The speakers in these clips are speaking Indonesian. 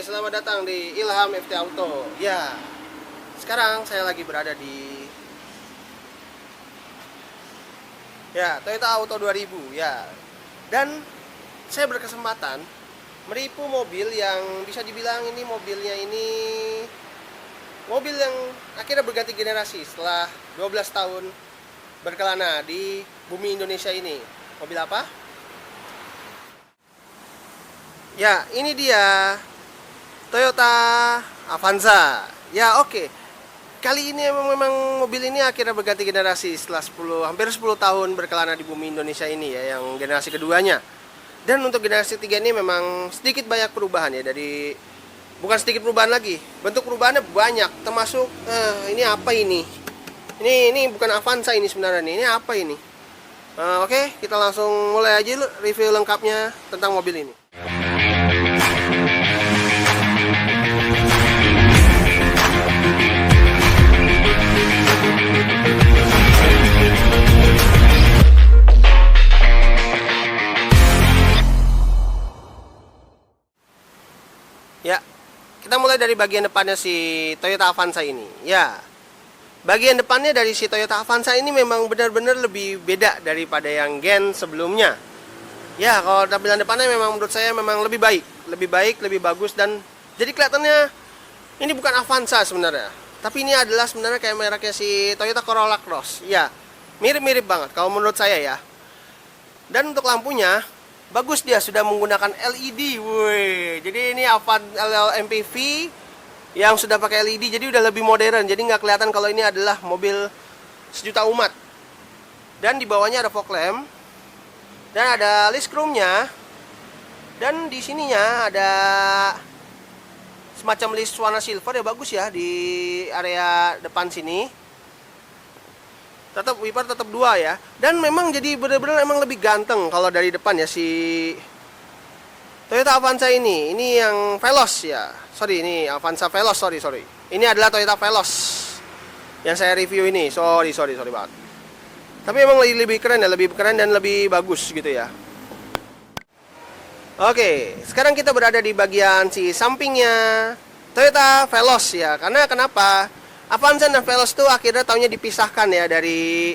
selamat datang di Ilham FT Auto. Ya, sekarang saya lagi berada di Toyota Auto 2000 ya. Dan saya berkesempatan menipu mobil yang bisa dibilang ini mobilnya ini mobil yang akhirnya berganti generasi setelah 12 tahun berkelana di bumi Indonesia ini. Mobil apa? Ya, ini dia Toyota Avanza. Ya, oke. Kali ini memang mobil ini akhirnya berganti generasi setelah hampir 10 tahun berkelana di bumi Indonesia ini ya, yang generasi keduanya. Dan untuk generasi ketiga ini memang sedikit banyak perubahan ya, bukan sedikit perubahan lagi. Bentuk perubahannya banyak, termasuk ini apa ini? Ini bukan Avanza ini sebenarnya nih. Ini apa ini? Oke, kita langsung mulai aja review lengkapnya tentang mobil ini. Ya, kita mulai dari bagian depannya si Toyota Avanza ini. Ya, bagian depannya dari si Toyota Avanza ini memang benar-benar lebih beda daripada yang Gen sebelumnya. Ya, kalau tampilan depannya memang menurut saya memang lebih baik, lebih bagus, dan jadi kelihatannya ini bukan Avanza sebenarnya. Tapi ini adalah sebenarnya kayak mereknya si Toyota Corolla Cross. Ya, mirip-mirip banget kalau menurut saya ya. Dan untuk lampunya bagus, dia sudah menggunakan LED. Woi, jadi ini Avanza MPV yang sudah pakai LED, jadi udah lebih modern. Jadi nggak kelihatan kalau ini adalah mobil sejuta umat. Dan di bawahnya ada fog lamp dan ada list chrome-nya. Dan di sininya ada semacam list warna silver ya, bagus ya di area depan sini. Tetap wiper tetap 2 ya. Dan memang jadi benar-benar emang lebih ganteng kalau dari depan ya si Toyota Avanza ini. Ini yang Veloz ya. Sorry, ini Avanza Veloz, sorry. Ini adalah Toyota Veloz yang saya review ini. Sorry banget. Tapi emang lebih keren ya, lebih keren dan lebih bagus gitu ya. Oke, sekarang kita berada di bagian si sampingnya Toyota Veloz ya. Karena kenapa? Avanza dan Veloz itu akhirnya tahunnya dipisahkan ya dari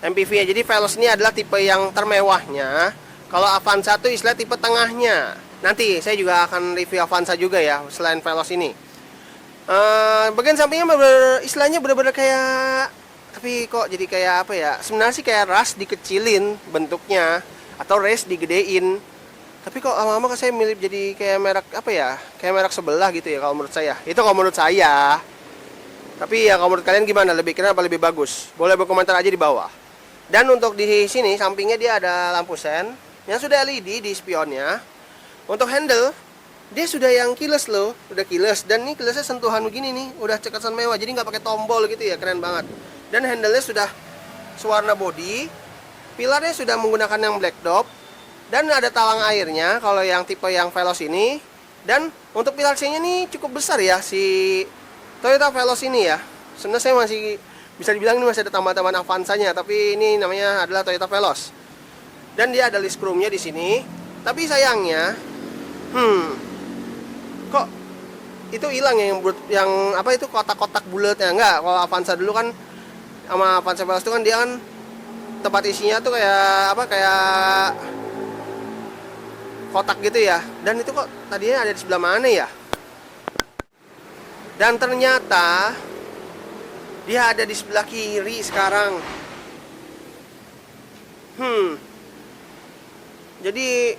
MPV-nya. Jadi Veloz ini adalah tipe yang termewahnya. Kalau Avanza itu istilah tipe tengahnya. Nanti saya juga akan review Avanza juga ya selain Veloz ini. Bagian sampingnya istilahnya bener-bener kayak, tapi kok jadi kayak apa ya? Sebenarnya sih kayak Rush dikecilin bentuknya atau Race digedein. Tapi kok lama-lama saya mirip jadi kayak merek apa ya? Kayak merek sebelah gitu ya kalau menurut saya. Itu kalau menurut saya. Tapi ya kalau menurut kalian gimana? Lebih keren apa lebih bagus? Boleh berkomentar aja di bawah. Dan untuk di sini sampingnya dia ada lampu sen yang sudah LED di spionnya. Untuk handle dia sudah yang keyless loh, udah keyless, dan ini keylessnya sentuhan begini nih, udah cekasan mewah, jadi nggak pakai tombol gitu ya, keren banget. Dan handle-nya sudah sewarna body, pilarnya sudah menggunakan yang black top, dan ada talang airnya kalau yang tipe yang Veloz ini. Dan untuk pilar C-nya nih cukup besar ya si Toyota Veloz ini ya. Sebenarnya saya masih bisa dibilang ini masih ada tambahan-tambahan Avanza-nya, tapi ini namanya adalah Toyota Veloz. Dan dia ada list chrome-nya di sini. Tapi sayangnya, kok itu hilang yang apa itu kotak-kotak bulat ya? Enggak, kalau Avanza dulu kan sama Avanza Veloz itu kan dia kan tempat isinya tuh kayak apa, kayak kotak gitu ya. Dan itu kok tadinya ada di sebelah mana ya? Dan ternyata dia ada di sebelah kiri sekarang. Jadi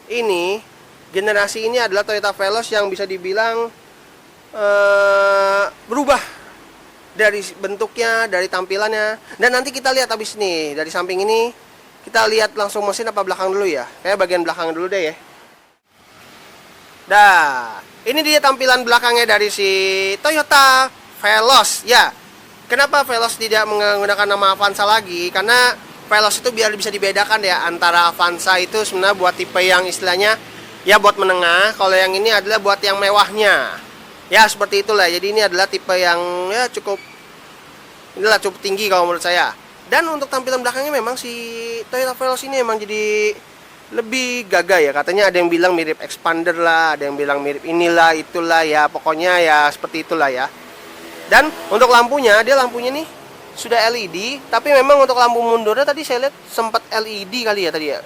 ini generasi ini adalah Toyota Veloz yang bisa dibilang berubah dari bentuknya, dari tampilannya. Dan nanti kita lihat habis nih dari samping ini, kita lihat langsung mesin apa belakang dulu ya. Kayak bagian belakang dulu deh ya. Dah, ini dia tampilan belakangnya dari si Toyota Veloz ya. Kenapa Veloz tidak menggunakan nama Avanza lagi? Karena Veloz itu biar bisa dibedakan ya antara Avanza itu sebenarnya buat tipe yang istilahnya ya buat menengah. Kalau yang ini adalah buat yang mewahnya. Ya seperti itulah. Jadi ini adalah tipe yang ya cukup tinggi kalau menurut saya. Dan untuk tampilan belakangnya memang si Toyota Veloz ini memang jadi lebih gagah ya. Katanya ada yang bilang mirip expander lah, ada yang bilang mirip inilah itulah ya, pokoknya ya seperti itulah ya. Dan untuk lampunya, dia lampunya nih sudah LED, tapi memang untuk lampu mundurnya tadi saya lihat sempat LED kali ya tadi ya.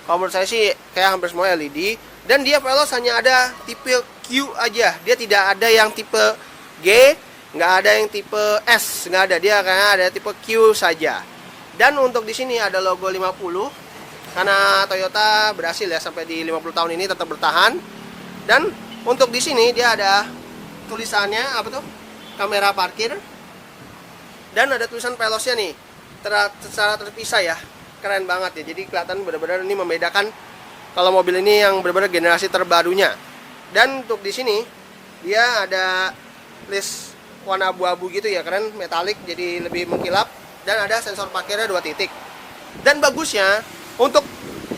Kalau menurut saya sih kayak hampir semua LED. Dan dia Veloz hanya ada tipe Q aja, dia tidak ada yang tipe G, nggak ada yang tipe S, nggak ada, dia kayak ada tipe Q saja. Dan untuk di sini ada logo 50, karena Toyota berhasil ya sampai di 50 tahun ini tetap bertahan. Dan untuk di sini dia ada tulisannya apa tuh? Kamera parkir. Dan ada tulisan Veloznya nih, secara terpisah ya. Keren banget ya. Jadi kelihatan benar-benar ini membedakan kalau mobil ini yang benar-benar generasi terbarunya. Dan untuk di sini dia ada list warna abu-abu gitu ya, keren, metalik jadi lebih mengkilap. Dan ada sensor parkirnya 2 titik. Dan bagusnya untuk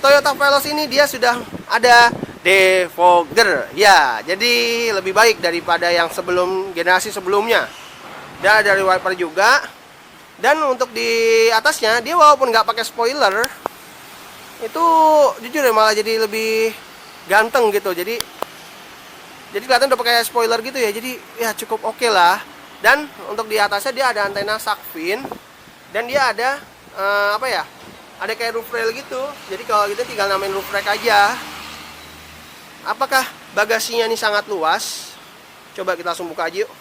Toyota Veloz ini dia sudah ada defogger ya, jadi lebih baik daripada yang sebelum, generasi sebelumnya. Dan ada wiper juga. Dan untuk di atasnya dia walaupun nggak pakai spoiler, itu jujur ya malah jadi lebih ganteng gitu. Jadi kelihatan udah pakai spoiler gitu ya, jadi ya cukup oke lah. Dan untuk di atasnya dia ada antena shark fin. Dan dia ada apa ya, ada kayak roof rail gitu. Jadi kalau gitu tinggal namain roof rack aja. Apakah bagasinya ini sangat luas? Coba kita langsung buka aja yuk.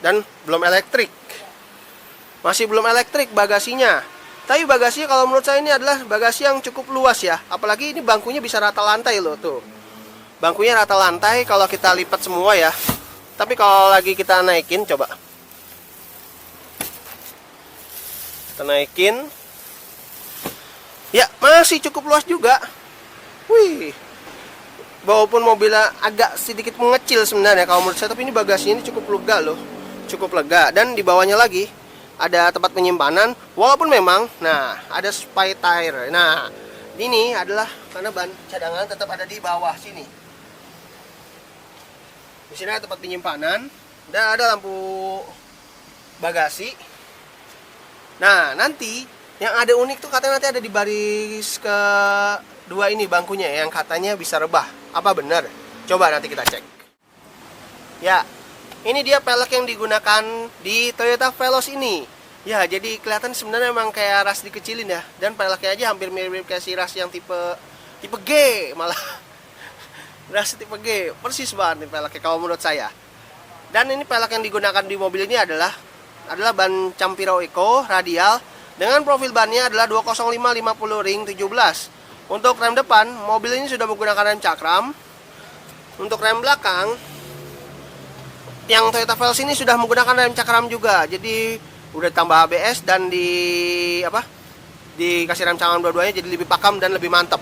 Dan belum elektrik, masih belum elektrik bagasinya. Tapi bagasinya kalau menurut saya ini adalah bagasi yang cukup luas ya. Apalagi ini bangkunya bisa rata lantai loh tuh. Bangkunya rata lantai kalau kita lipat semua ya. Tapi kalau lagi kita naikin, coba kita naikin, ya masih cukup luas juga. Wih, walaupun mobilnya agak sedikit mengecil sebenarnya kalau menurut saya, tapi ini bagasinya ini cukup lega loh, cukup lega. Dan di bawahnya lagi ada tempat penyimpanan, walaupun memang, nah ada spy tire. Nah ini adalah karena ban cadangan tetap ada di bawah sini. Di sini ada tempat penyimpanan dan ada lampu bagasi. Nah nanti yang ada unik tuh katanya nanti ada di baris kedua ini bangkunya yang katanya bisa rebah. Apa benar? Coba nanti kita cek. Ya, ini dia pelek yang digunakan di Toyota Veloz ini. Ya, jadi kelihatan sebenarnya memang kayak ras dikecilin ya. Dan peleknya aja hampir mirip kayak si ras yang tipe G malah. Ras tipe G, persis banget nih peleknya kalau menurut saya. Dan ini pelek yang digunakan di mobil ini adalah ban Campiro Eco radial dengan profil bannya adalah 205 50 ring 17. Untuk rem depan, mobil ini sudah menggunakan rem cakram. Untuk rem belakang, yang Toyota Veloz ini sudah menggunakan rem cakram juga. Jadi udah tambah ABS dan dikasih rem cakram dua-duanya, jadi lebih pakam dan lebih mantap.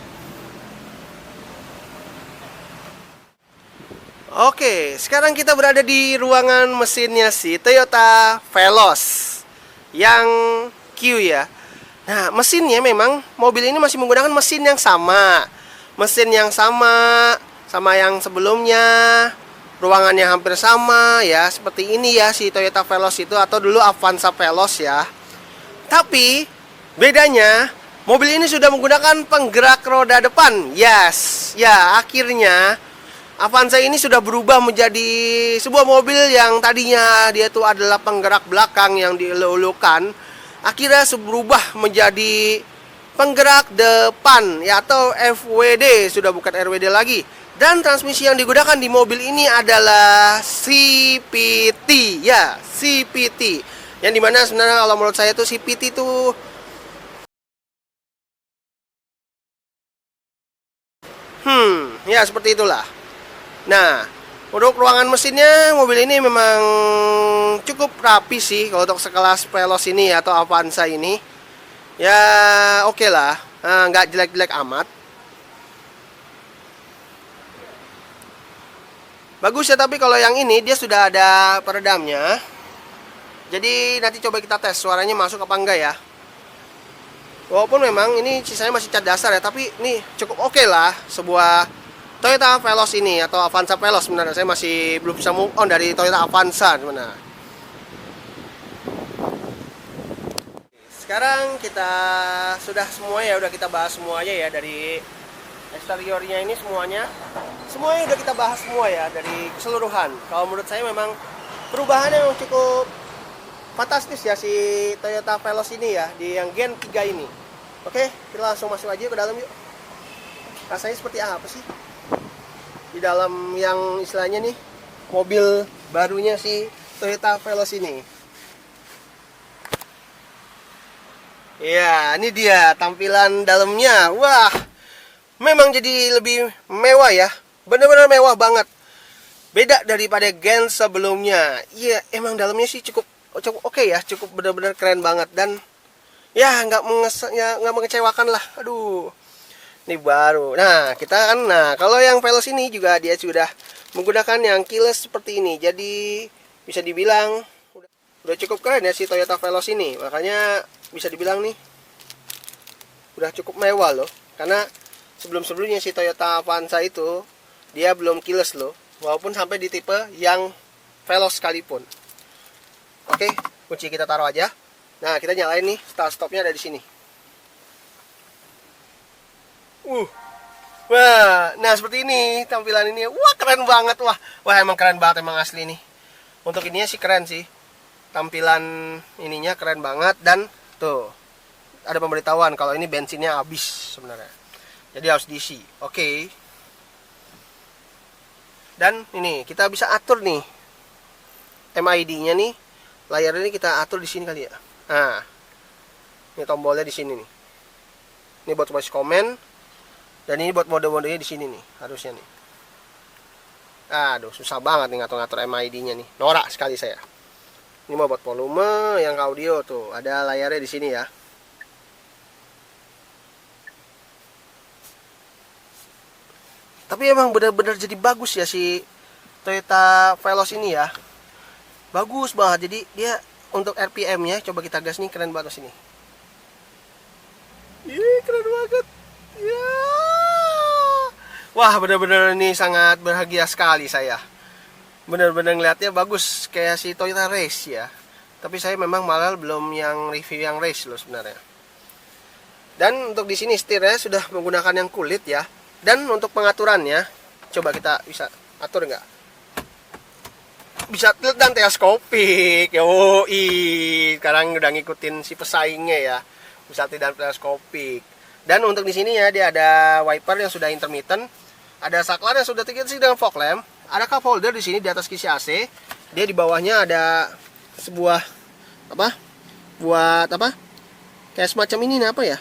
Oke, sekarang kita berada di ruangan mesinnya si Toyota Veloz yang Q ya. Nah, mesinnya memang mobil ini masih menggunakan mesin yang sama. Mesin yang sama yang sebelumnya. Ruangannya hampir sama ya, seperti ini ya si Toyota Veloz itu, atau dulu Avanza Veloz ya. Tapi bedanya mobil ini sudah menggunakan penggerak roda depan. Yes, ya akhirnya Avanza ini sudah berubah menjadi sebuah mobil yang tadinya dia itu adalah penggerak belakang yang dielulukan. Akhirnya berubah menjadi penggerak depan ya, atau FWD, sudah bukan RWD lagi. Dan transmisi yang digunakan di mobil ini adalah CVT ya, CVT. Yang dimana sebenarnya kalau menurut saya itu CVT itu ya seperti itulah. Nah, untuk ruangan mesinnya mobil ini memang cukup rapi sih kalau untuk sekelas Veloz ini atau Avanza ini. Ya oke lah, nggak jelek-jelek amat. Bagus ya, tapi kalau yang ini dia sudah ada peredamnya. Jadi nanti coba kita tes suaranya masuk apa enggak ya. Walaupun memang ini sisanya masih cat dasar ya, tapi ini cukup oke lah sebuah Toyota Veloz ini atau Avanza Veloz. Sebenarnya saya masih belum bisa move on dari Toyota Avanza sebenarnya. sekarang kita sudah semua ya, udah kita bahas semuanya ya, dari eksteriornya ini semuanya udah kita bahas semua ya, dari keseluruhan. Kalau menurut saya memang perubahannya yang cukup fantastis ya si Toyota Veloz ini ya, di yang Gen 3 ini. Oke, kita langsung masuk aja ke dalam yuk. Rasanya seperti apa sih di dalam yang istilahnya nih mobil barunya si Toyota Veloz ini. Ya, ini dia tampilan dalamnya. Wah, memang jadi lebih mewah ya. Bener-bener mewah banget. Beda daripada Gen sebelumnya. Iya, emang dalamnya sih cukup oke ya, cukup bener-bener keren banget. Dan ya nggak mengecewakan lah. Aduh, ini baru. Nah, kalau yang Veloz ini juga dia sudah menggunakan yang keyless seperti ini. Jadi bisa dibilang udah cukup keren ya si Toyota Veloz ini. Makanya bisa dibilang nih udah cukup mewah loh. Karena sebelum-sebelumnya si Toyota Avanza itu dia belum keyless loh. Walaupun sampai di tipe yang Veloz sekalipun. Oke, kunci kita taruh aja. Nah, kita nyalain nih, start stopnya ada di sini. Wah, nah seperti ini tampilan ini. Wah, keren banget. Wah, emang keren banget, emang asli nih. Untuk ininya sih keren sih. Tampilan ininya keren banget. Dan tuh, ada pemberitahuan kalau ini bensinnya habis sebenarnya. Jadi harus diisi. Oke. Dan ini kita bisa atur nih MID-nya nih. Layarnya ini kita atur di sini kali ya. Nah, ini tombolnya di sini nih. Ini buat voice comment. Dan ini buat mode-modenya di sini nih, harusnya nih. Aduh, susah banget nih ngatur-ngatur MID-nya nih. Norak sekali saya. Ini mau buat volume, yang audio tuh, ada layarnya di sini ya. Tapi emang benar-benar jadi bagus ya si Toyota Veloz ini ya. Bagus banget. Jadi dia untuk RPM-nya, coba kita gas nih, keren banget sini. Ih, keren banget. Ya. Wah, benar-benar ini sangat bahagia sekali saya. Benar-benar ngeliatnya bagus kayak si Toyota Race ya. Tapi saya memang malah belum yang review yang Race loh sebenarnya. Dan untuk di sini setirnya sudah menggunakan yang kulit ya. Dan untuk pengaturannya, coba kita bisa atur nggak? Bisa tilt dan teleskopik. Yoi, sekarang udah ngikutin si pesaingnya ya. Bisa tilt dan teleskopik. Dan untuk di sini ya dia ada wiper yang sudah intermittent, ada saklar yang sudah terisi dengan fog lamp, ada cup holder di sini di atas kisi AC. Dia di bawahnya ada sebuah buat apa? Kayak semacam ini nih, apa ya?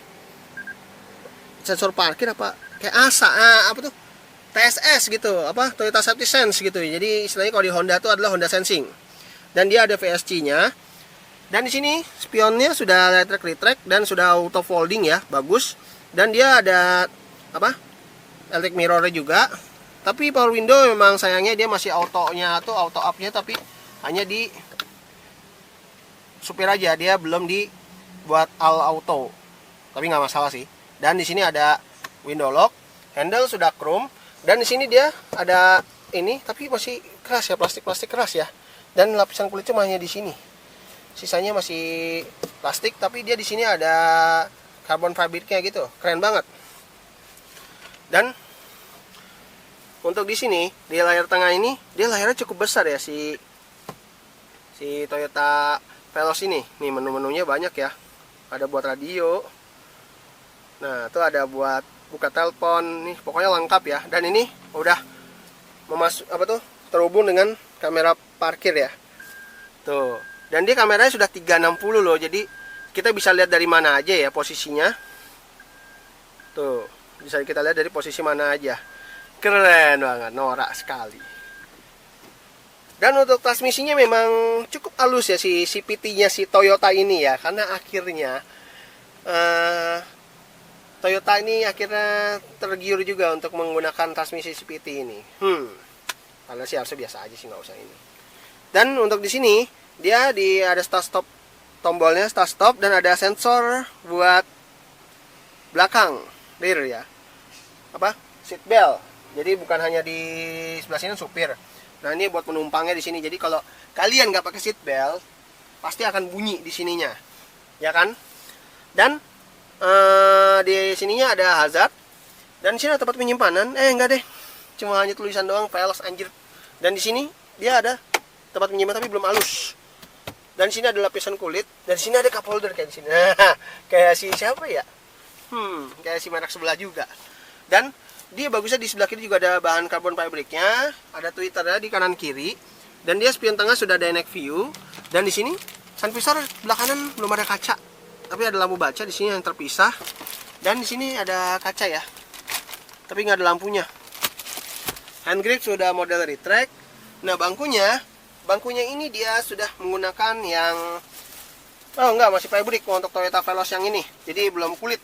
Sensor parkir apa? Kayak ASA, apa tuh? TSS gitu, apa? Toyota Safety Sense gitu. Jadi istilahnya kalau di Honda itu adalah Honda Sensing. Dan dia ada VSC-nya. Dan di sini spionnya sudah electric retract dan sudah auto folding ya, bagus. Dan dia ada apa? Electric mirror juga. Tapi power window memang sayangnya dia masih autonya atau auto up-nya, tapi hanya di supir aja, dia belum dibuat all auto. Tapi nggak masalah sih. Dan di sini ada window lock, handle sudah chrome, dan di sini dia ada ini, tapi masih keras ya, plastik keras ya. Dan lapisan kulitnya hanya di sini. Sisanya masih plastik, tapi dia di sini ada carbon fabricnya gitu, keren banget. Dan untuk di sini di layar tengah ini dia layarnya cukup besar ya si Toyota Veloz ini. Nih menu-menunya banyak ya, ada buat radio. Nah itu ada buat buka telepon nih, pokoknya lengkap ya. Dan ini udah terhubung dengan kamera parkir ya. Tuh. Dan dia kameranya sudah 360 loh, jadi kita bisa lihat dari mana aja ya posisinya. Tuh, bisa kita lihat dari posisi mana aja. Keren banget, norak sekali. Dan untuk transmisinya memang cukup halus ya si CVT-nya si Toyota ini ya, karena akhirnya Toyota ini akhirnya tergiur juga untuk menggunakan transmisi CVT ini. Karena sih harusnya biasa aja sih, nggak usah ini. Dan untuk di sini dia ada start stop, tombolnya start stop, dan ada sensor buat belakang rear ya, seat belt. Jadi bukan hanya di sebelah sini supir. Nah ini buat penumpangnya di sini. Jadi kalau kalian nggak pakai seat belt, pasti akan bunyi di sininya, ya kan? Dan di sininya ada hazard. Dan di sini ada tempat penyimpanan. Enggak deh. Cuma hanya tulisan doang, Veloz anjir. Dan di sini dia ada tempat penyimpanan tapi belum halus. Dan di sini ada lapisan kulit. Dan di sini ada cup holder kayak di sini. Kayak si siapa ya? Kayak si merek sebelah juga. Dan dia bagusnya di sebelah kiri juga ada bahan karbon fibernya. Ada tweeternya di kanan kiri. Dan dia spion tengah sudah dynamic view. Dan di sini sun visor sebelah kanan belum ada kaca. Tapi ada lampu baca di sini yang terpisah. Dan di sini ada kaca ya. Tapi nggak ada lampunya. Hand grip sudah model retract. Nah, bangkunya ini dia sudah menggunakan yang masih fabric untuk Toyota Veloz yang ini. Jadi belum kulit.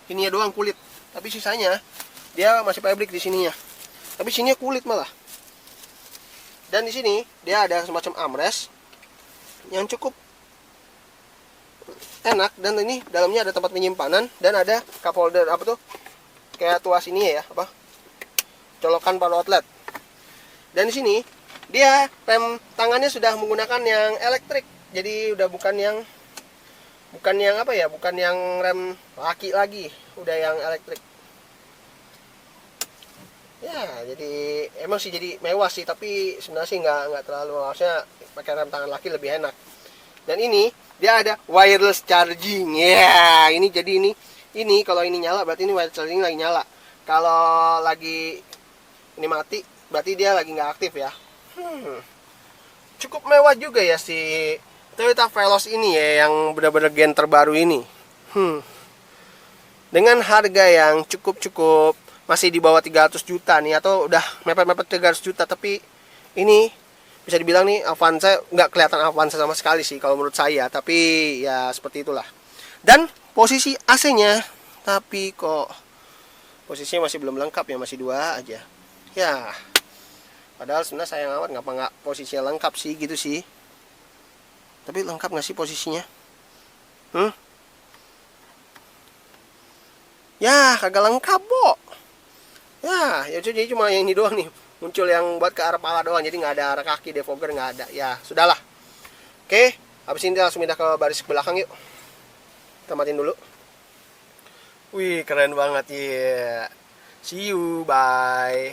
Ininya doang kulit. Tapi sisanya dia masih fabric di sininya. Tapi sininya kulit malah. Dan di sini dia ada semacam armrest yang cukup enak, dan ini dalamnya ada tempat penyimpanan dan ada cup holder kayak tuas ini ya, colokan power outlet. Dan di sini dia rem tangannya sudah menggunakan yang elektrik, jadi udah bukan yang rem laki lagi, udah yang elektrik ya. Jadi emang sih jadi mewah sih, tapi sebenarnya sih nggak terlalu, harusnya pakai rem tangan laki lebih enak. Dan ini dia ada wireless charging ya. Ini kalau ini nyala berarti ini wireless charging lagi nyala. Kalau lagi ini mati berarti dia lagi nggak aktif ya. Cukup mewah juga ya si Toyota Veloz ini ya, yang benar-benar gen terbaru ini. Dengan harga yang cukup masih di bawah 300 juta nih, atau udah mepet-mepet 300 juta, tapi ini bisa dibilang nih Avanza, nggak kelihatan Avanza sama sekali sih kalau menurut saya, tapi ya seperti itulah. Dan posisi AC-nya, tapi kok posisinya masih belum lengkap ya, masih 2 aja ya. Padahal sebenarnya sayang amat nggak posisinya lengkap sih gitu sih. Tapi lengkap nggak sih posisinya? Ya kagak lengkap, Bo. Ya jadi cuma yang ini doang nih, muncul yang buat ke arah pala doang, jadi nggak ada arah kaki, defogger nggak ada. Ya sudahlah. Oke, habis ini kita langsung pindah ke baris belakang yuk. Kita matiin dulu. Wih, keren banget ya. Yeah. See you, bye.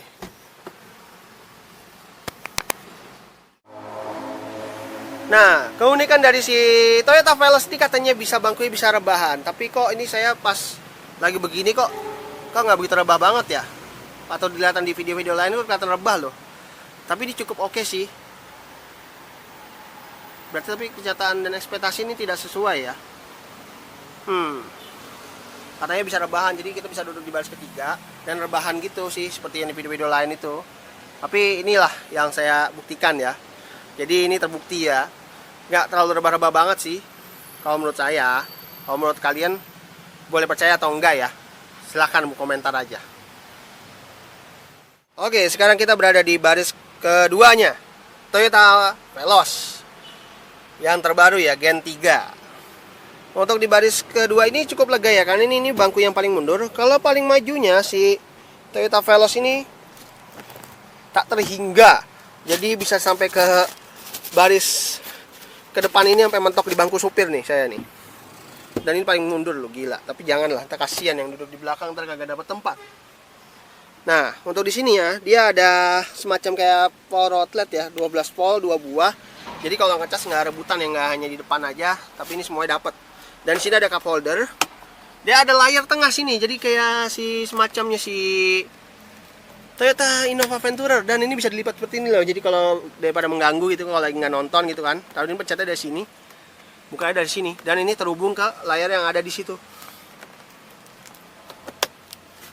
Nah, keunikan dari si Toyota Veloz ini katanya bangkunya bisa rebahan. Tapi kok ini saya pas lagi begini kok nggak begitu rebah banget ya. Atau dilihat di video-video lain kok kelihatan rebah loh. Tapi ini cukup oke sih. Berarti tapi kenyataan dan ekspektasi ini tidak sesuai ya. Katanya bisa rebahan, jadi kita bisa duduk di baris ketiga dan rebahan gitu sih, seperti yang di video-video lain itu. Tapi inilah yang saya buktikan ya. Jadi ini terbukti ya, nggak terlalu rebah-rebah banget sih kalau menurut saya. Kalau menurut kalian boleh percaya atau enggak ya, silahkan komentar aja. Oke, sekarang kita berada di baris keduanya, Toyota Veloz yang terbaru ya, Gen 3. Untuk di baris kedua ini cukup lega ya, karena ini bangku yang paling mundur. Kalau paling majunya si Toyota Veloz ini tak terhingga, jadi bisa sampai ke baris ke depan ini sampai mentok di bangku supir nih saya nih. Dan ini paling mundur loh, gila. Tapi janganlah, tak kasihan yang duduk di belakang ntar kagak dapat tempat. Nah, untuk di sini ya, dia ada semacam kayak power outlet ya, 12 volt 2 buah. Jadi kalau ngecas nggak rebutan ya, nggak hanya di depan aja, tapi ini semuanya dapat. Dan di sini ada cup holder. Dia ada layar tengah sini, jadi kayak semacamnya si Toyota Innova Venturer. Dan ini bisa dilipat seperti ini loh, jadi kalau daripada mengganggu gitu kalau lagi nggak nonton gitu kan, taruh ini pencetnya dari sini, bukanya dari sini, dan ini terhubung ke layar yang ada di situ.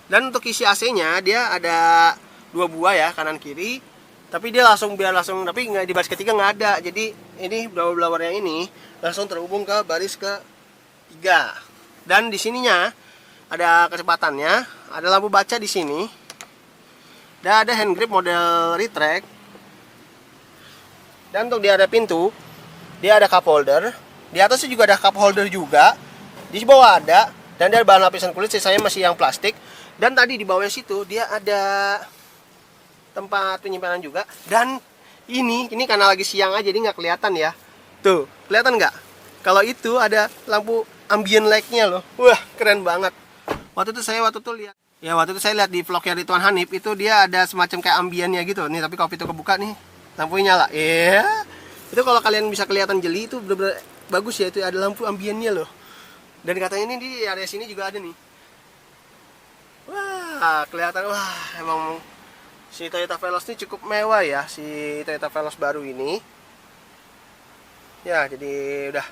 Dan untuk isi AC-nya dia ada 2 buah ya, kanan kiri, tapi dia biar langsung, tapi nggak di baris ketiga nggak ada. Jadi ini blower yang ini langsung terhubung ke baris ketiga. Dan di sininya ada kecepatannya, ada lampu baca di sini. Dan ada hand grip model retract. Dan untuk dia ada pintu, dia ada cup holder. Di atasnya juga ada cup holder juga. Di bawah ada, dan dia ada bahan lapisan kulit, sisanya masih yang plastik. Dan tadi di bawah situ dia ada tempat penyimpanan juga. Dan ini karena lagi siang aja jadi nggak kelihatan ya. Tuh, kelihatan nggak? Kalau itu ada lampu ambient light-nya loh. Wah, keren banget. Waktu itu saya lihat di vlognya Ridwan Hanif, itu dia ada semacam kayak ambiennya gitu. Nih, tapi kalau pintu kebuka nih, lampunya nyala. Iya. Itu kalau kalian bisa kelihatan jeli itu bener-bener bagus ya, itu ada lampu ambiennya loh. Dan katanya ini di area sini juga ada nih. Wah, kelihatan, wah, emang si Toyota Veloz ini cukup mewah ya, si Toyota Veloz baru ini. Ya, jadi udah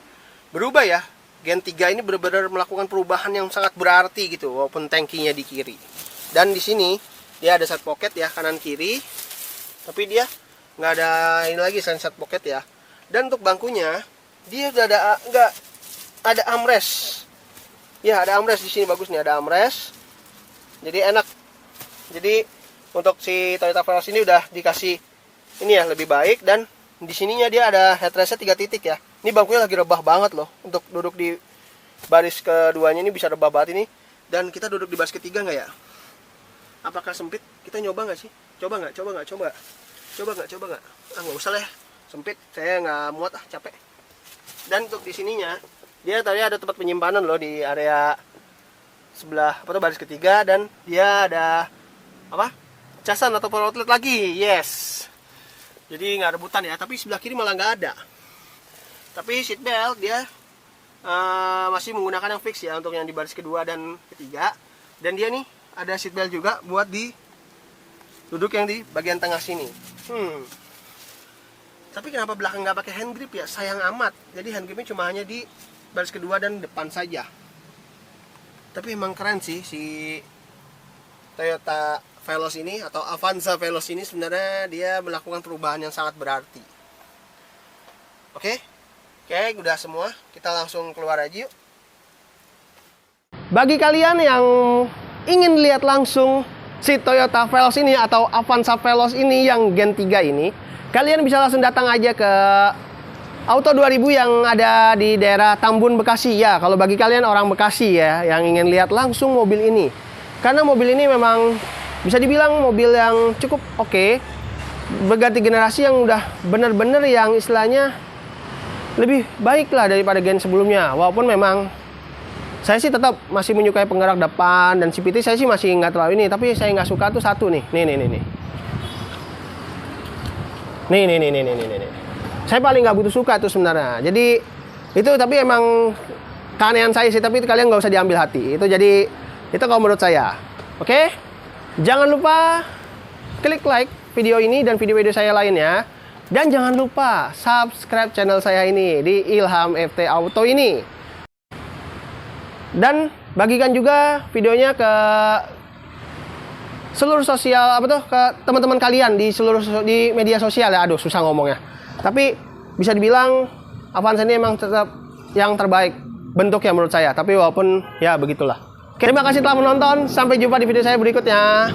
berubah ya. Gen 3 ini benar-benar melakukan perubahan yang sangat berarti gitu, walaupun tangkinya di kiri. Dan di sini dia ada side pocket ya, kanan kiri. Tapi dia nggak ada ini lagi selain side pocket ya. Dan untuk bangkunya dia udah ada armrest. Ya, ada armrest di sini, bagus nih, ada armrest. Jadi enak. Jadi untuk si Toyota Veloz ini udah dikasih ini ya, lebih baik. Dan di sininya dia ada headrestnya 3 titik ya. Ini bangkunya lagi rebah banget loh. Untuk duduk di baris keduanya ini bisa rebah banget ini. Dan kita duduk di baris ketiga nggak ya? Apakah sempit? Kita nyoba nggak sih? Coba nggak? Ah, nggak usah lah ya. Sempit, saya nggak muat, capek. Dan untuk di sininya, dia tadi ada tempat penyimpanan loh di area sebelah baris ketiga. Dan dia ada casan atau power outlet lagi. Yes. Jadi nggak rebutan ya. Tapi sebelah kiri malah nggak ada. Tapi seat belt dia masih menggunakan yang fix ya untuk yang di baris kedua dan ketiga. Dan dia nih ada seat belt juga buat di duduk yang di bagian tengah sini. Tapi kenapa belakang nggak pakai hand grip ya? Sayang amat. Jadi hand gripnya cuma hanya di baris kedua dan depan saja. Tapi emang keren sih si Toyota Veloz ini atau Avanza Veloz ini, sebenarnya dia melakukan perubahan yang sangat berarti. Oke, udah semua. Kita langsung keluar aja yuk. Bagi kalian yang ingin lihat langsung si Toyota Veloz ini atau Avanza Veloz ini yang Gen 3 ini, kalian bisa langsung datang aja ke Auto 2000 yang ada di daerah Tambun, Bekasi ya. Kalau bagi kalian orang Bekasi ya yang ingin lihat langsung mobil ini, karena mobil ini memang bisa dibilang mobil yang cukup oke, berganti generasi yang udah bener-bener yang istilahnya lebih baik lah daripada gen sebelumnya. Walaupun memang saya sih tetap masih menyukai penggerak depan dan CVT saya sih masih nggak terlalu ini. Tapi saya nggak suka tuh satu nih. Nih. Saya paling nggak butuh suka tuh sebenarnya. Jadi itu tapi emang keanehan saya sih. Tapi kalian nggak usah diambil hati. Itu kalau menurut saya. Oke? Jangan lupa klik like video ini dan video-video saya lainnya. Dan jangan lupa subscribe channel saya ini di Ilham FT Auto ini. Dan bagikan juga videonya ke seluruh sosial ke teman-teman kalian di media sosial ya. Aduh, susah ngomongnya. Tapi bisa dibilang Avanza ini emang tetap yang terbaik bentuknya menurut saya. Tapi walaupun ya begitulah. Terima kasih telah menonton. Sampai jumpa di video saya berikutnya.